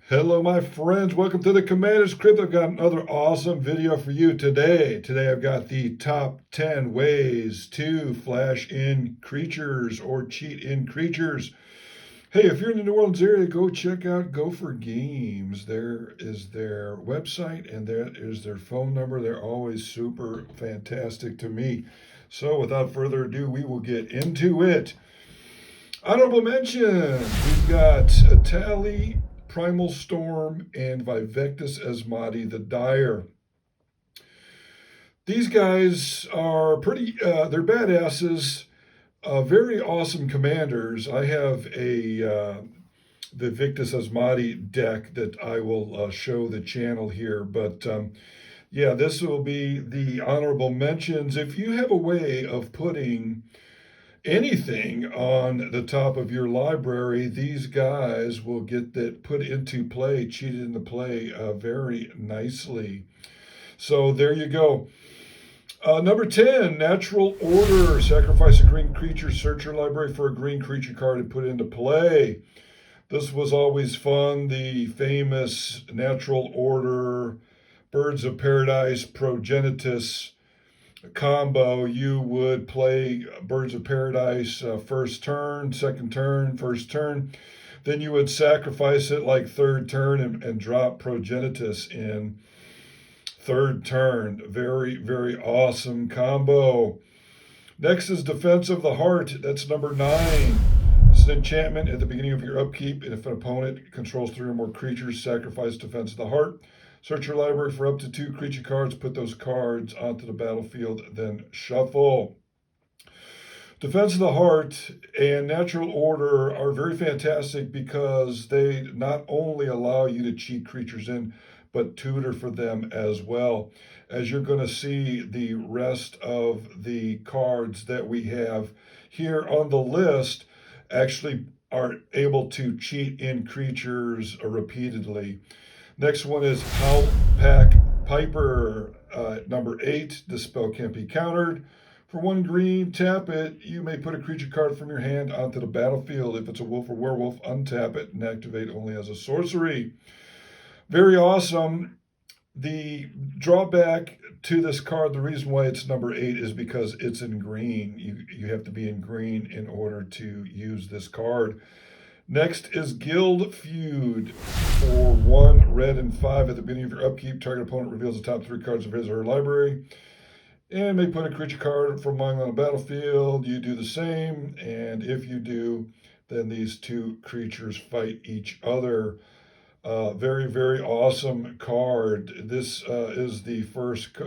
Hello, my friends. Welcome to the Commander's Crypt. I've got another awesome video for you today. Today, I've got the top 10 ways to flash in creatures or cheat in creatures. Hey, if you're in the New Orleans area, go check out Go for Games. There is their website and there is their phone number. They're always super fantastic to me. So, without further ado, we will get into it. Honorable mention, we've got Tally, Primal Storm, and Vivectus Asmati the Dire. These guys are they're badasses, very awesome commanders. I have a Vivectus Asmati deck that I will show the channel here, but yeah, this will be the honorable mentions. If you have a way of putting anything on the top of your library, these guys will get that put into play, cheated into play very nicely. So there you go. Number 10, Natural Order. Sacrifice a green creature, search your library for a green creature card and put it into play. This was always fun. The famous Natural Order, Birds of Paradise, Progenitus combo. You would play Birds of Paradise first turn, second turn, first turn. Then you would sacrifice it like third turn and drop Progenitus in third turn. Very, very awesome combo. Next is Defense of the Heart. That's number 9. It's an enchantment at the beginning of your upkeep, and if an opponent controls 3 or more creatures, sacrifice Defense of the Heart. Search your library for up to 2 creature cards, put those cards onto the battlefield, then shuffle. Defense of the Heart and Natural Order are very fantastic because they not only allow you to cheat creatures in, but tutor for them as well. As you're going to see, the rest of the cards that we have here on the list actually are able to cheat in creatures repeatedly. Next one is Elish Piper, number 8. This spell can't be countered. For 1 green, tap it. You may put a creature card from your hand onto the battlefield. If it's a wolf or werewolf, untap it and activate only as a sorcery. Very awesome. The drawback to this card, the reason why it's number 8 is because it's in green. You have to be in green in order to use this card. Next is Guild Feud. For 1 red and 5 at the beginning of your upkeep, target opponent reveals the top 3 cards of his or her library and may put a creature card from among on the battlefield. You do the same, and if you do, then these 2 creatures fight each other. Very, very awesome card. This is the first,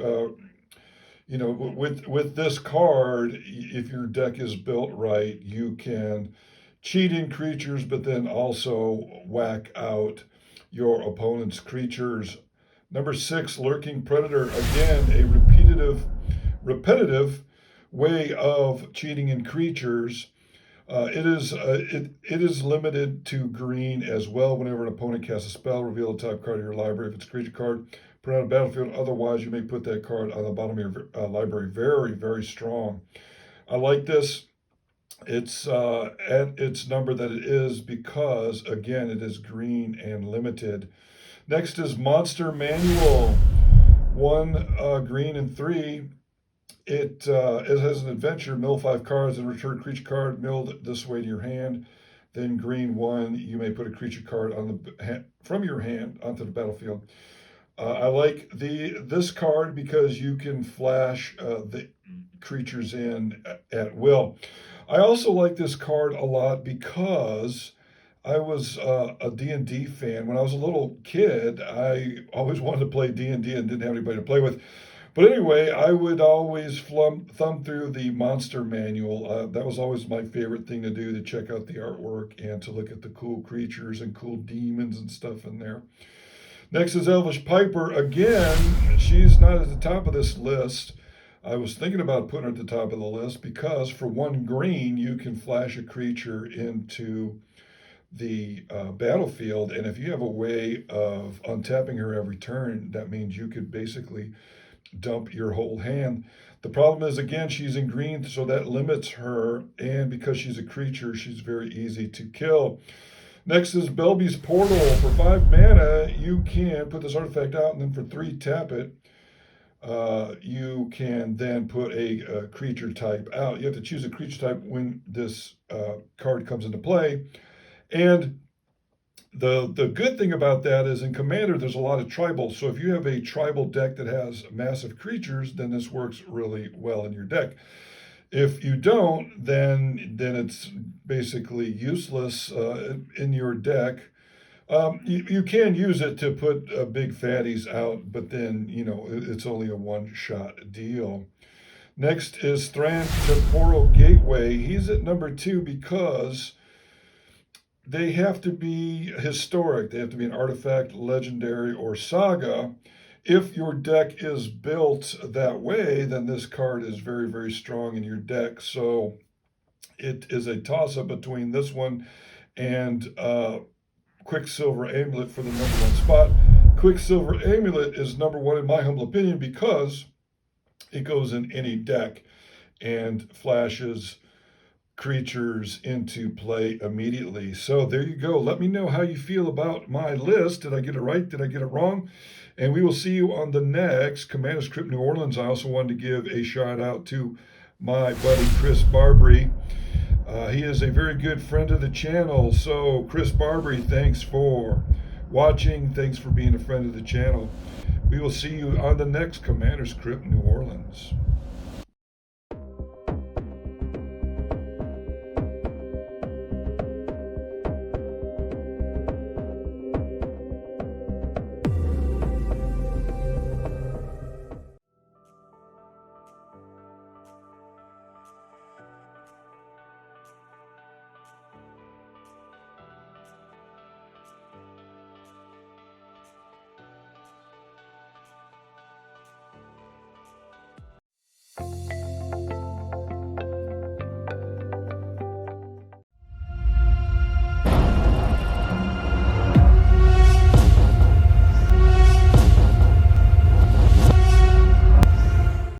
with this card, if your deck is built right, you can cheat in creatures, but then also whack out your opponent's creatures. Number 6, Lurking Predator. Again, a repetitive way of cheating in creatures. It is limited to green as well. Whenever an opponent casts a spell, reveal the top card of your library. If it's a creature card, put it on the battlefield. Otherwise, you may put that card on the bottom of your library. Very, very strong. I like this. It's at its number that it is because, again, it is green and limited. Next is Monster Manual. 1 green and 3. It has an adventure. Mill 5 cards and return creature card milled this way to your hand. Then green 1. You may put a creature card from your hand onto the battlefield. I like this card because you can flash the creatures in at will. I also like this card a lot because I was a D&D fan. When I was a little kid, I always wanted to play D&D and didn't have anybody to play with. But anyway, I would always thumb through the Monster Manual. That was always my favorite thing to do, to check out the artwork and to look at the cool creatures and cool demons and stuff in there. Next is Elish Piper. Again, she's not at the top of this list. I was thinking about putting her at the top of the list because for 1 green, you can flash a creature into the battlefield. And if you have a way of untapping her every turn, that means you could basically dump your whole hand. The problem is, again, she's in green, so that limits her. And because she's a creature, she's very easy to kill. Next is Belby's Portal. For 5 mana, you can put this artifact out, and then for 3, tap it. You can then put a creature type out. You have to choose a creature type when this card comes into play. And the good thing about that is in Commander, there's a lot of tribal. So if you have a tribal deck that has massive creatures, then this works really well in your deck. If you don't, then it's basically useless in your deck. You can use it to put big fatties out, but then, it's only a one-shot deal. Next is Tororo Gateway. He's at number 2 because they have to be historic. They have to be an artifact, legendary, or saga. If your deck is built that way, then this card is very, very strong in your deck. So it is a toss-up between this one and Quicksilver Amulet for the number 1 spot. Quicksilver Amulet is number 1 in my humble opinion because it goes in any deck and flashes creatures into play immediately. So there you go. Let me know how you feel about my list. Did I get it right? Did I get it wrong? And we will see you on the next Commander's Crypt New Orleans. I also wanted to give a shout out to my buddy Chris Barbary. He is a very good friend of the channel. So Chris Barbary, thanks for watching. Thanks for being a friend of the channel. We will see you on the next Commander's Crypt New Orleans.